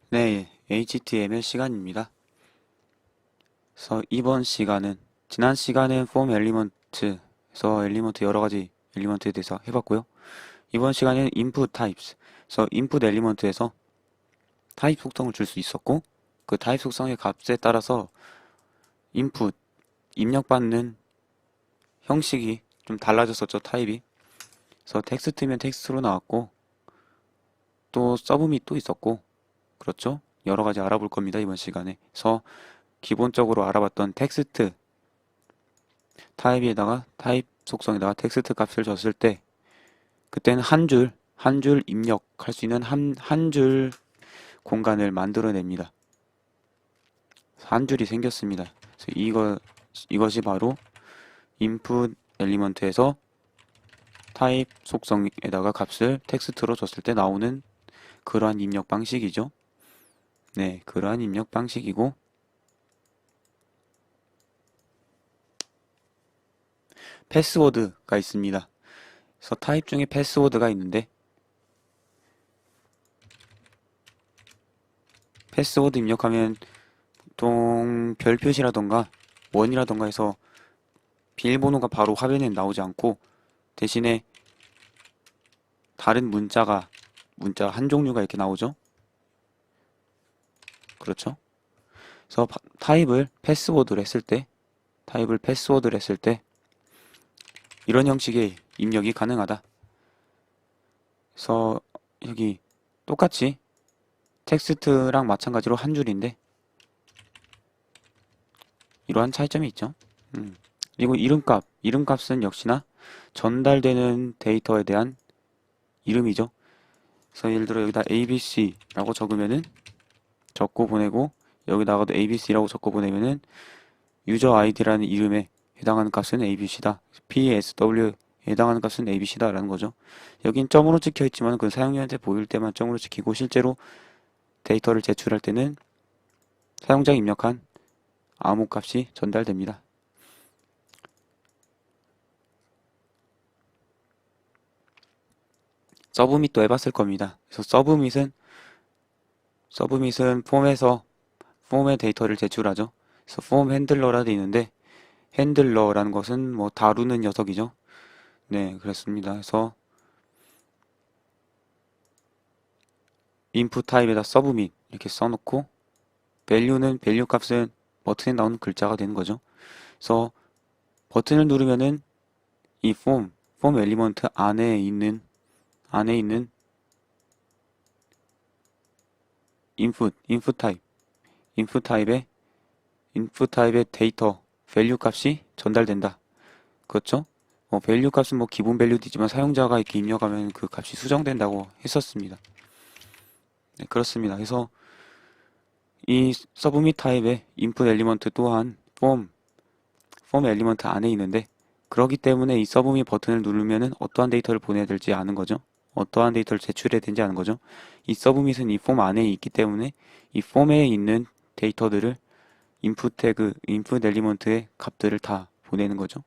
네, HTML 시간입니다. 그래서 이번 시간은 지난 시간엔 폼 엘리먼트에서 엘리먼트 여러 가지 엘리먼트에 대해서 해봤고요. 이번 시간에는 input types. 그래서 input 엘리먼트에서 타입 속성을 줄 수 있었고 그 타입 속성의 값에 따라서 input 입력받는 형식이 좀 달라졌었죠, 타입이. 그래서 텍스트면 텍스트로 나왔고 또 서브밋 또 있었고 그렇죠? 여러 가지 알아볼 겁니다, 이번 시간에. 그래서 기본적으로 알아봤던 텍스트 타입에다가 타입 속성에다가 텍스트 값을 줬을 때 그때는 한 줄 입력할 수 있는 한 줄 공간을 만들어냅니다. 한 줄이 생겼습니다. 그래서 이것이 바로 input 엘리먼트에서 타입 속성에다가 값을 텍스트로 줬을 때 나오는 그러한 입력 방식이죠. 네, 그러한 입력 방식이고 패스워드가 있습니다. 그래서 타입 중에 패스워드가 있는데 패스워드 입력하면 보통 별 표시라던가 원이라던가 해서 비밀번호가 바로 화면에 나오지 않고 대신에 다른 문자 한 종류가 이렇게 나오죠. 그렇죠. 그래서 타입을 패스워드를 했을 때 이런 형식의 입력이 가능하다. 그래서 여기 똑같이 텍스트랑 마찬가지로 한 줄인데 이러한 차이점이 있죠. 그리고 이름값은 역시나 전달되는 데이터에 대한 이름이죠. 그래서 예를 들어 여기다 ABC라고 적고 보내고 여기다가도 ABC라고 적고 보내면은 유저 아이디라는 이름에 해당하는 값은 ABC다. PSW에 해당하는 값은 ABC다 라는 거죠. 여긴 점으로 찍혀 있지만 그 사용자한테 보일 때만 점으로 찍히고 실제로 데이터를 제출할 때는 사용자가 입력한 아무 값이 전달됩니다. 서브밋도 해봤을 겁니다. 그래서 서브밋은 폼에 데이터를 제출하죠. 그래서 폼 핸들러라 돼 있는데 핸들러라는 것은 뭐 다루는 녀석이죠. 네, 그렇습니다. 그래서 input 타입에다 서브밋 이렇게 써놓고 밸류 값은 버튼에 나오는 글자가 되는 거죠. 그래서 버튼을 누르면은 이 폼 엘리먼트 안에 있는 input 타입, input 타입의 데이터 밸류 값이 전달된다. 그렇죠? 밸류 값은 뭐 기본 밸류이지만 사용자가 이렇게 입력하면 그 값이 수정된다고 했었습니다. 네, 그렇습니다. 그래서 이 서브밋 타입의 input 엘리먼트 또한 폼 엘리먼트 안에 있는데 그렇기 때문에 이 서브밋 버튼을 누르면은 어떠한 데이터를 보내야 될지 아는 거죠. 어떠한 데이터를 제출해야 되는지 아는 거죠. 이 서브밋은 이 폼 안에 있기 때문에 이 폼에 있는 데이터들을 인풋 엘리먼트의 값들을 다 보내는 거죠.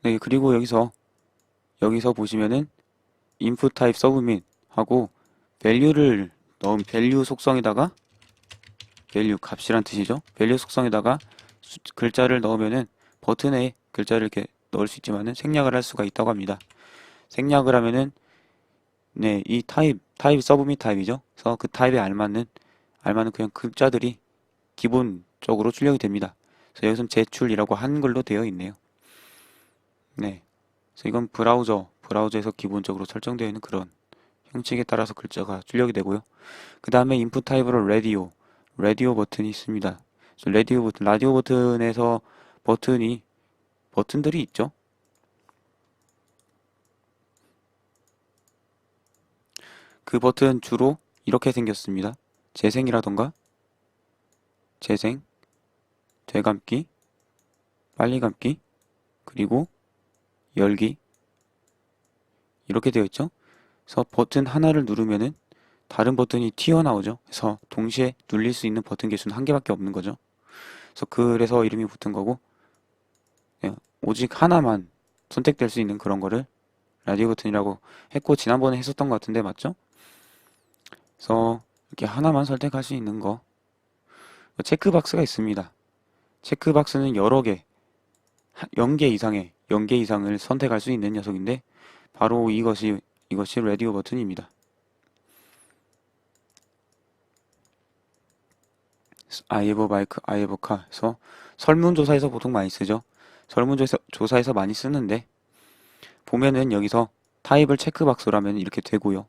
네, 그리고 여기서 보시면은 input type submit 하고 value를 넣은 value 속성에다가 value 값이란 뜻이죠. value 속성에다가 글자를 넣으면은 버튼에 글자를 이렇게 넣을 수 있지만은 생략을 할 수가 있다고 합니다. 생략을 하면은 네, 이 타입 서브밋 타입이죠. 그래서 그 타입에 알맞는 그냥 글자들이 기본적으로 출력이 됩니다. 그래서 여기서는 제출이라고 한글로 되어 있네요. 네. 그래서 이건 브라우저에서 기본적으로 설정되어 있는 그런 형식에 따라서 글자가 출력이 되고요. 그 다음에 인풋 타입으로 라디오 버튼이 있습니다. 라디오 버튼에서 버튼들이 있죠. 그 버튼 주로 이렇게 생겼습니다. 재생이라던가, 재생, 되감기, 빨리 감기, 그리고 열기, 이렇게 되어 있죠. 그래서 버튼 하나를 누르면은 다른 버튼이 튀어나오죠. 그래서 동시에 눌릴 수 있는 버튼 개수는 한 개밖에 없는 거죠. 그래서 이름이 붙은 거고, 예, 오직 하나만 선택될 수 있는 그런 거를 라디오 버튼이라고 했고, 지난번에 했었던 것 같은데 맞죠? 그래서 이렇게 하나만 선택할 수 있는 거, 체크박스가 있습니다. 체크박스는 여러 개, 0개 이상을 선택할 수 있는 녀석인데 바로 이것이 라디오 버튼입니다. I have a bike, I have a car. 그래서 설문조사에서 보통 많이 쓰죠. 설문조사에서 많이 쓰는데 보면은 여기서 타입을 체크박스로 하면 이렇게 되고요.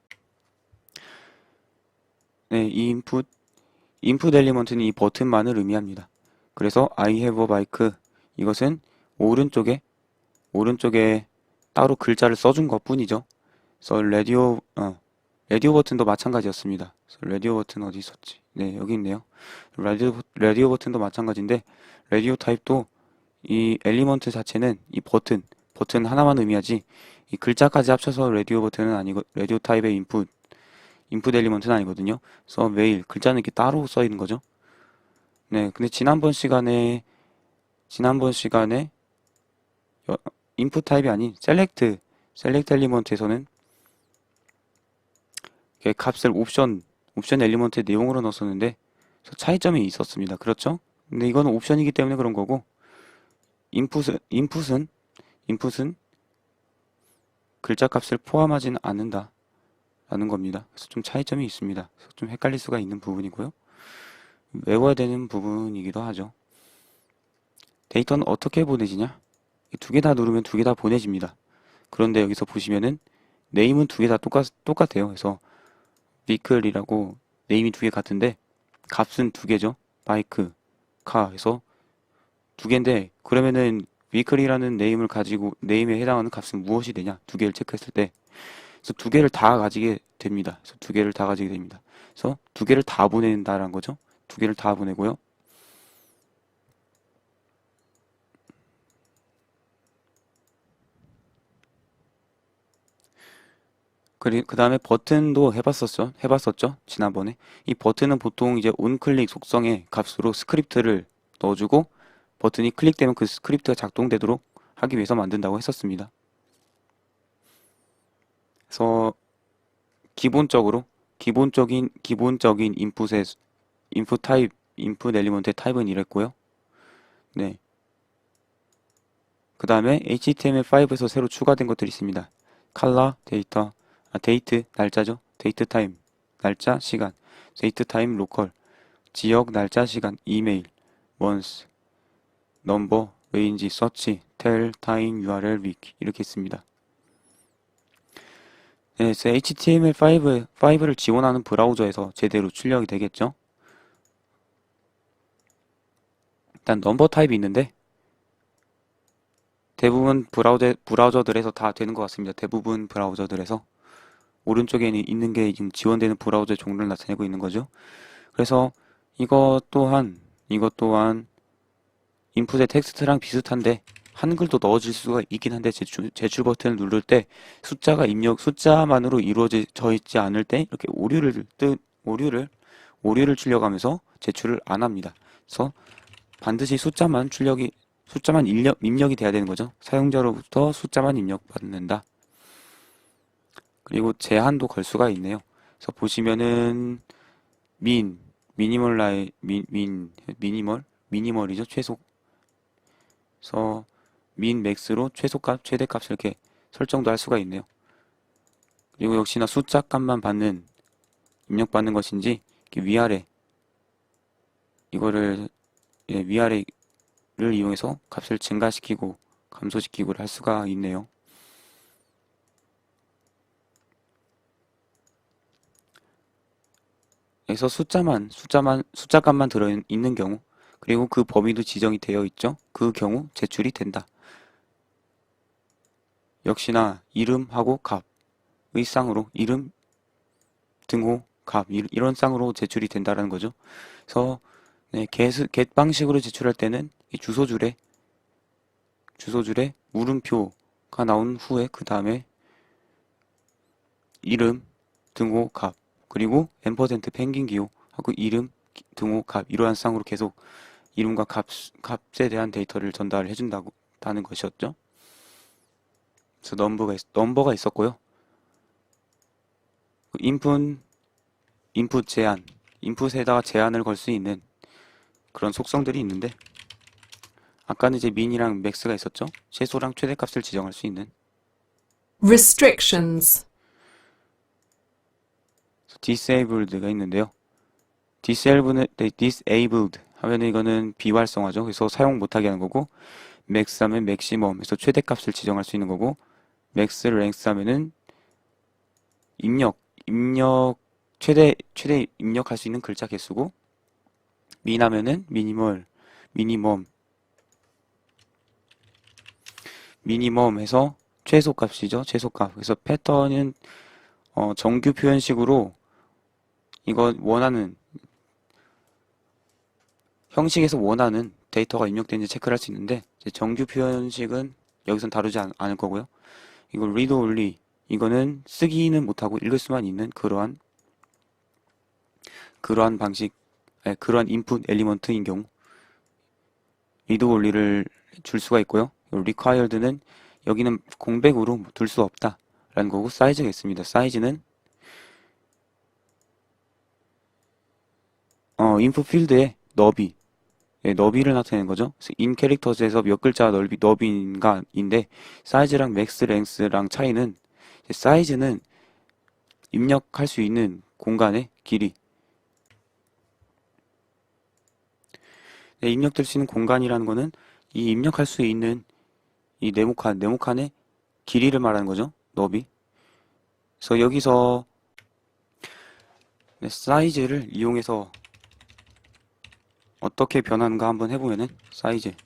네, 이 인풋 엘리먼트는 이 버튼만을 의미합니다. 그래서 I have a bike 이것은 오른쪽에 따로 글자를 써준 것 뿐이죠. 그래서 라디오 버튼도 마찬가지였습니다. 그래서 라디오 버튼 어디 있었지? 네, 여기 있네요. 라디오 버튼도 마찬가지인데 라디오 타입도 이 엘리먼트 자체는 이 버튼 하나만 의미하지 이 글자까지 합쳐서 라디오 버튼은 아니고 라디오 타입의 인풋 엘리먼트는 아니거든요. 그래서 매일 글자는 이렇게 따로 써 있는 거죠. 네, 근데 지난번 시간에 인풋 타입이 아닌 셀렉트 엘리먼트에서는 값을 옵션 엘리먼트의 내용으로 넣었었는데 차이점이 있었습니다. 그렇죠? 근데 이거는 옵션이기 때문에 그런 거고 인풋은 글자 값을 포함하지는 않는다 라는 겁니다. 그래서 좀 차이점이 있습니다. 그래서 좀 헷갈릴 수가 있는 부분이고요. 외워야 되는 부분이기도 하죠. 데이터는 어떻게 보내지냐? 두 개 다 누르면 두 개 다 보내집니다. 그런데 여기서 보시면은 네임은 두 개 다 똑같아요. 그래서 vehicle이라고 네임이 두 개 같은데 값은 두 개죠. 바이크, 카 해서 두 개인데 그러면은 vehicle이라는 네임에 해당하는 값은 무엇이 되냐? 두 개를 체크했을 때 그래서 두 개를 다 가지게 됩니다. 그래서 두 개를 다 가지게 됩니다. 그래서 두 개를 다 보낸다라는 거죠. 두 개를 다 보내고요. 그 다음에 버튼도 해봤었죠? 지난번에. 이 버튼은 보통 이제 온클릭 속성의 값으로 스크립트를 넣어주고 버튼이 클릭되면 그 스크립트가 작동되도록 하기 위해서 만든다고 했었습니다. 그래서 기본적인 인풋 엘리먼트의 타입은 이랬고요. 네. 그 다음에 HTML5에서 새로 추가된 것들이 있습니다. 컬러, 데이트, 날짜죠. 데이트 타임, 날짜, 시간. 데이트 타임, 로컬, 지역, 날짜, 시간, 이메일, month, 넘버, 레인지, 서치, 텔, 타임, URL, 위키 이렇게 있습니다. 네, 그래서 HTML5를 지원하는 브라우저에서 제대로 출력이 되겠죠. 일단 넘버 타입이 있는데 대부분 브라우저들에서 다 되는 것 같습니다. 대부분 브라우저들에서 오른쪽에 있는 게 지금 지원되는 브라우저의 종류를 나타내고 있는 거죠. 그래서 이것 또한 인풋의 텍스트랑 비슷한데 한글도 넣어질 수가 있긴 한데 제출 버튼을 누를 때 숫자만으로 이루어져 있지 않을 때 이렇게 오류를 출력하면서 제출을 안 합니다. 그래서 반드시 숫자만 입력이 돼야 되는 거죠. 사용자로부터 숫자만 입력받는다. 그리고 제한도 걸 수가 있네요. 그래서 보시면은 미니멀이죠. 최소. 그래서 맥스로 최대값을 이렇게 설정도 할 수가 있네요. 그리고 역시나 숫자 값만 입력받는 것인지 위아래 이거를 위아래를 이용해서 값을 증가시키고 감소시키고 할 수가 있네요. 여기서 숫자 값만 들어있는 경우 그리고 그 범위도 지정이 되어 있죠. 그 경우 제출이 된다. 역시나 이름하고 값의 쌍으로 이름, 등호, 값 이런 쌍으로 제출이 된다는 거죠. 그래서 get 방식으로 제출할 때는 이 주소줄에 물음표가 나온 후에 그 다음에 이름, 등호, 값 그리고 앰퍼센트 펭귄 기호 하고 이름, 등호, 값 이러한 쌍으로 계속 이름과 값에 대한 데이터를 전달을 해준다는 것이었죠. 그래서 넘버가 있었고요. 인풋 제한, 인풋에다가 제한을 걸 수 있는 그런 속성들이 있는데 아까는 이제 민이랑 맥스가 있었죠. 최소랑 최대값을 지정할 수 있는 restrictions, disabled가 있는데요. disabled 하면은 이거는 비활성화죠. 그래서 사용 못하게 하는 거고 max 하면 maximum 해서 최대값을 지정할 수 있는 거고 max length 하면은 최대 입력할 수 있는 글자 개수고 min 하면은 미니멈 해서 최소값이죠. 최소값. 그래서 패턴은 정규 표현식으로 이거 원하는 형식에서 원하는 데이터가 입력되는지 체크를 할 수 있는데 이제 정규 표현식은 여기선 다루지 않을 거고요. 이거 read only 이거는 쓰기는 못하고 읽을 수만 있는 그러한 방식 그러한 인풋 엘리먼트인 경우 read only를 줄 수가 있고요. required는 여기는 공백으로 둘 수 없다 라는 거고 사이즈가 있습니다. 사이즈는 인풋 필드의 너비를 나타내는 거죠. 그래서 in characters에서 몇 글자 너비인가인데 사이즈랑 맥스 랭스랑 차이는 사이즈는 입력할 수 있는 공간의 길이 입력될 수 있는 공간이라는 거는 이 입력할 수 있는 이 네모칸의 길이를 말하는 거죠. 너비. 그래서 여기서 사이즈를 이용해서 어떻게 변하는가 한번 해보면은 사이즈를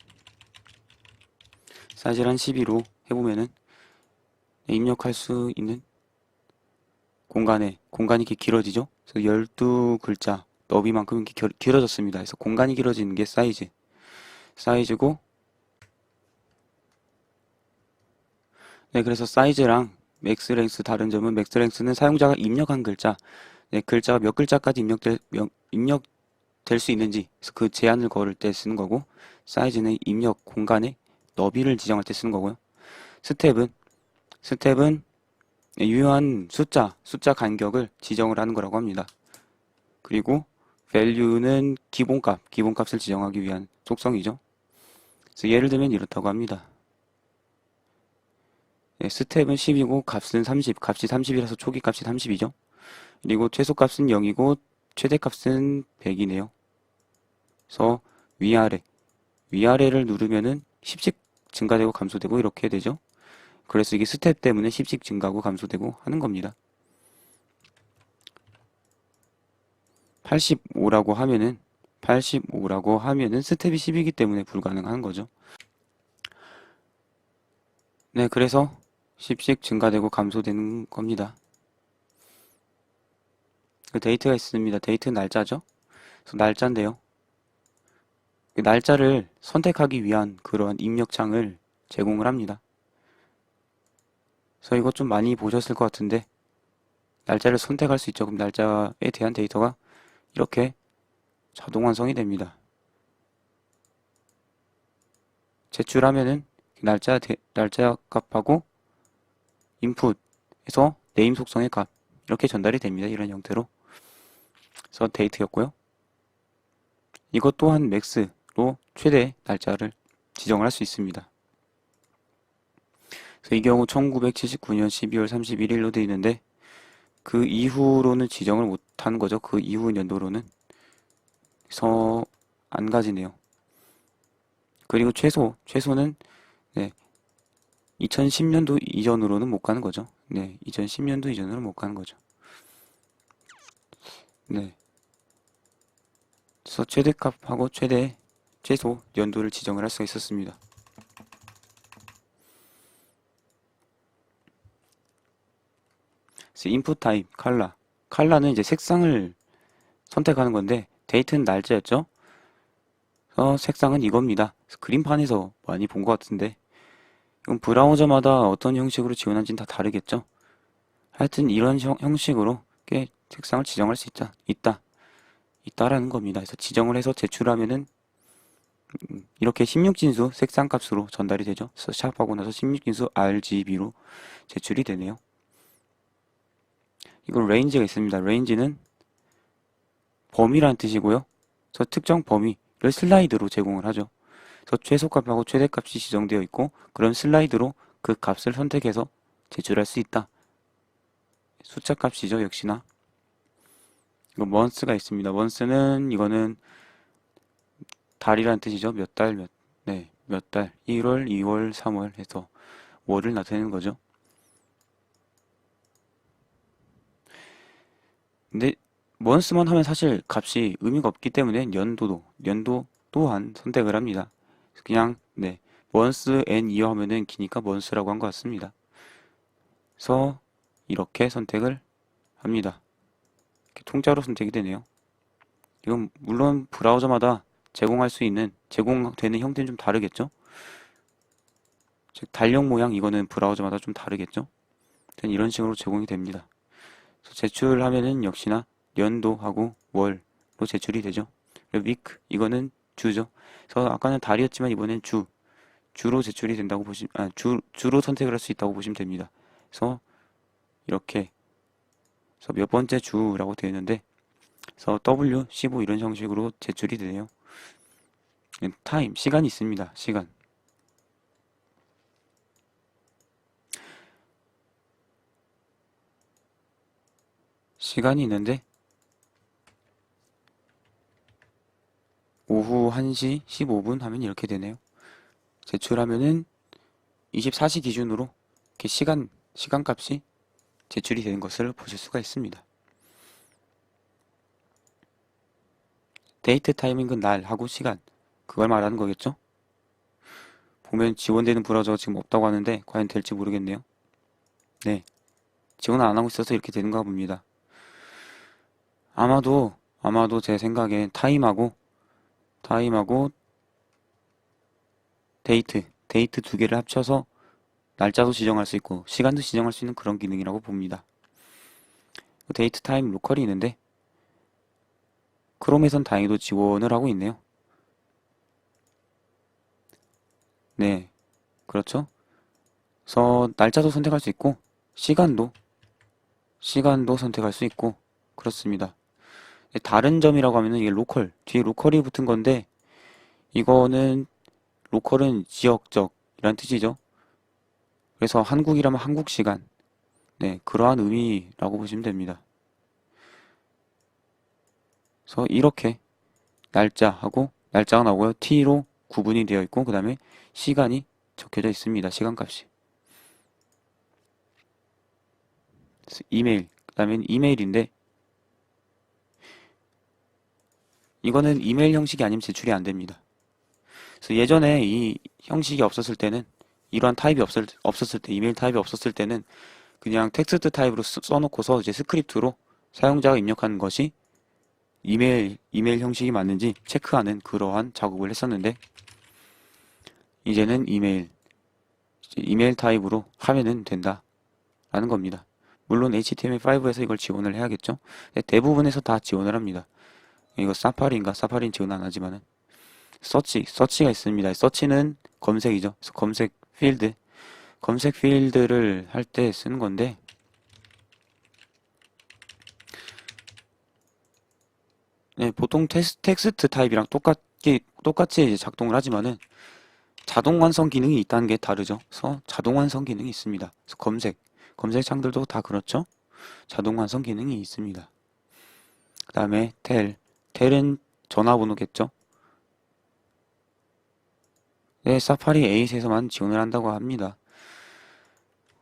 한 12로 해보면은 입력할 수 있는 공간이 이렇게 길어지죠. 그래서 12글자 너비만큼 이렇게 길어졌습니다. 그래서 공간이 길어지는 게 사이즈고 네, 그래서 사이즈랑 맥스랭스 다른 점은 맥스랭스는 사용자가 입력한 글자 글자가 몇 글자까지 입력될 수 있는지 그래서 그 제한을 걸을 때 쓰는 거고 사이즈는 입력 공간의 너비를 지정할 때 쓰는 거고요. 스텝은 유효한 숫자 간격을 지정을 하는 거라고 합니다. 그리고 value는 기본값을 지정하기 위한 속성이죠. 그래서 예를 들면 이렇다고 합니다. 스텝은 10이고 값은 30, 값이 30이라서 초기 값이 30이죠. 그리고 최소값은 0이고 최대값은 100이네요. 그래서 위아래를 누르면은 10씩 증가되고 감소되고 이렇게 되죠. 그래서 이게 스텝 때문에 10씩 증가하고 감소되고 하는 겁니다. 85라고 하면은 스텝이 10이기 때문에 불가능한 거죠. 네, 그래서 10씩 증가되고 감소되는 겁니다. 그 데이트가 있습니다. 데이트는 날짜죠. 그래서 날짜인데요. 그 날짜를 선택하기 위한 그러한 입력창을 제공을 합니다. 그래서 이거 좀 많이 보셨을 것 같은데 날짜를 선택할 수 있죠. 그럼 날짜에 대한 데이터가 이렇게 자동 완성이 됩니다. 제출하면은 날짜 값하고 인풋에서 네임 속성의 값 이렇게 전달이 됩니다. 이런 형태로. 그래서 데이트였고요. 이것 또한 맥스로 최대 날짜를 지정을 할 수 있습니다. 그래서 이 경우 1979년 12월 31일로 되어 있는데 그 이후로는 지정을 못하는 거죠. 그 이후 연도로는. 그래서 안 가지네요. 그리고 최소는 네, 2010년도 이전으로는 못 가는 거죠. 네, 2010년도 이전으로는 못 가는 거죠. 네. 그래서 최대값하고 최소 연도를 지정을 할 수가 있었습니다. 그래서 인풋 타입 컬러는 이제 색상을 선택하는 건데 데이트는 날짜였죠. 그래서 색상은 이겁니다. 그림판에서 많이 본 것 같은데 이건 브라우저마다 어떤 형식으로 지원하는지는 다 다르겠죠. 하여튼 이런 형식으로 꽤 책상을 지정할 수 있다라는 겁니다. 그래서 지정을 해서 제출하면은 이렇게 16진수 색상 값으로 전달이 되죠. 그래서 샵하고 나서 16진수 RGB로 제출이 되네요. 이건 레인지가 있습니다. 레인지는 범위라는 뜻이고요. 그래서 특정 범위를 슬라이드로 제공을 하죠. 그래서 최소값하고 최대값이 지정되어 있고 그런 슬라이드로 그 값을 선택해서 제출할 수 있다. 숫자 값이죠. 역시나. 이거 months가 있습니다. months는 이거는 달이라는 뜻이죠. 몇 달. 1월, 2월, 3월 해서 월을 나타내는 거죠. 근데 months만 하면 사실 값이 의미가 없기 때문에 연도 또한 선택을 합니다. 그냥 month and year 하면은 기니까 months라고 한 것 같습니다. 그래서 이렇게 선택을 합니다. 이렇게 통짜로 선택이 되네요. 이건 물론 브라우저마다 제공되는 형태는 좀 다르겠죠? 즉 달력 모양 이거는 브라우저마다 좀 다르겠죠? 이런 식으로 제공이 됩니다. 그래서 제출하면은 역시나 연도하고 월로 제출이 되죠. 그리고 week 이거는 주죠. 그래서 아까는 달이었지만 이번엔 주로 제출이 된다고 주로 선택을 할 수 있다고 보시면 됩니다. 그래서 이렇게 그래서 몇 번째 주라고 되어 있는데 그래서 W, 15 이런 형식으로 제출이 되네요. 타임, 시간이 있습니다. 시간이 있는데 오후 1시 15분 하면 이렇게 되네요. 제출하면은 24시 기준으로 이렇게 시간값이 제출이 되는 것을 보실 수가 있습니다. 데이트 타이밍은 날하고 시간 그걸 말하는 거겠죠? 보면 지원되는 브라우저가 지금 없다고 하는데 과연 될지 모르겠네요. 네, 지원 안 하고 있어서 이렇게 되는가 봅니다. 아마도 제 생각엔 타임하고 데이트 두 개를 합쳐서 날짜도 지정할 수 있고 시간도 지정할 수 있는 그런 기능이라고 봅니다. 데이트 타임 로컬이 있는데 크롬에선 다행히도 지원을 하고 있네요. 네, 그렇죠. 그래서 날짜도 선택할 수 있고 시간도 선택할 수 있고 그렇습니다. 다른 점이라고 하면은 이게 뒤에 로컬이 붙은 건데 이거는 로컬은 지역적이란 뜻이죠. 그래서 한국이라면 한국 시간 그러한 의미라고 보시면 됩니다. 그래서 이렇게 날짜가 나오고요. T로 구분이 되어 있고 그 다음에 시간이 적혀져 있습니다. 시간값이. 이메일, 그 다음에 이메일인데 이거는 이메일 형식이 아니면 제출이 안 됩니다. 그래서 예전에 이 형식이 없었을 때는 이러한 타입이 없었을 때 이메일 타입이 없었을 때는 그냥 텍스트 타입으로 써놓고서 이제 스크립트로 사용자가 입력한 것이 이메일 형식이 맞는지 체크하는 그러한 작업을 했었는데 이제는 이메일 타입으로 하면은 된다라는 겁니다. 물론 HTML5에서 이걸 지원을 해야겠죠. 대부분에서 다 지원을 합니다. 이거 사파리인가? 사파리는 지원 안 하지만은 서치가 있습니다. 서치는 검색이죠. 그래서 검색 필드를 할 때 쓰는 건데 보통 텍스트 타입이랑 똑같이 이제 작동을 하지만은 자동 완성 기능이 있다는 게 다르죠. 그래서 자동 완성 기능이 있습니다. 그래서 검색 창들도 다 그렇죠. 자동 완성 기능이 있습니다. 그 다음에 텔은 전화번호겠죠. 네, 사파리 8에서만 지원을 한다고 합니다.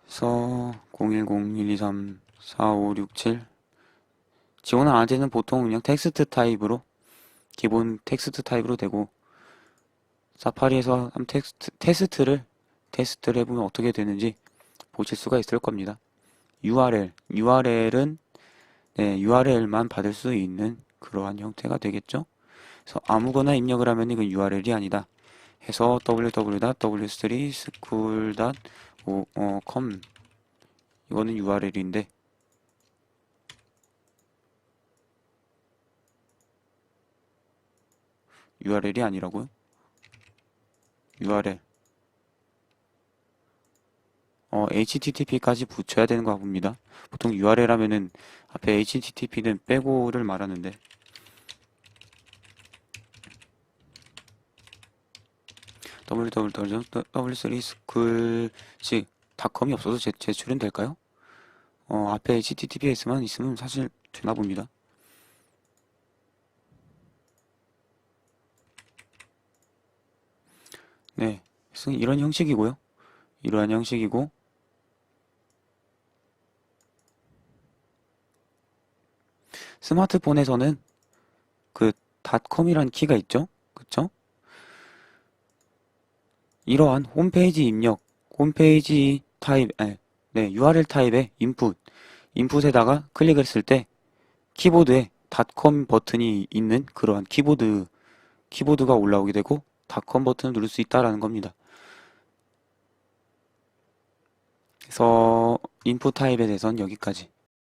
그래서 010-123-4567 지원을 안 할 때는 보통 그냥 기본 텍스트 타입으로 되고 사파리에서 한 테스트를 해보면 어떻게 되는지 보실 수가 있을 겁니다. URL은 URL만 받을 수 있는 그러한 형태가 되겠죠. 그래서 아무거나 입력을 하면 이건 URL이 아니다. 해서 www.w3school.com 이거는 URL인데 URL이 아니라고요? URL. HTTP까지 붙여야 되는 거 봅니다. 보통 URL 하면은 앞에 HTTP는 빼고를 말하는데 www.w3schoolc.com이 없어서 제출은 될까요? 앞에 HTTPS만 있으면 사실 되나 봅니다. 네, 이런 형식이고요. 이러한 형식이고 스마트폰에서는 그 .com이란 키가 있죠? 그쵸? 이러한 홈페이지 입력, 홈페이지 타입, 네, URL 타입의 인풋에다가 클릭을 했을 때 키보드에 .com 버튼이 있는 그러한 키보드가 올라오게 되고 .com 버튼을 누를 수 있다라는 겁니다. 그래서 인풋 타입에 대해서는 여기까지.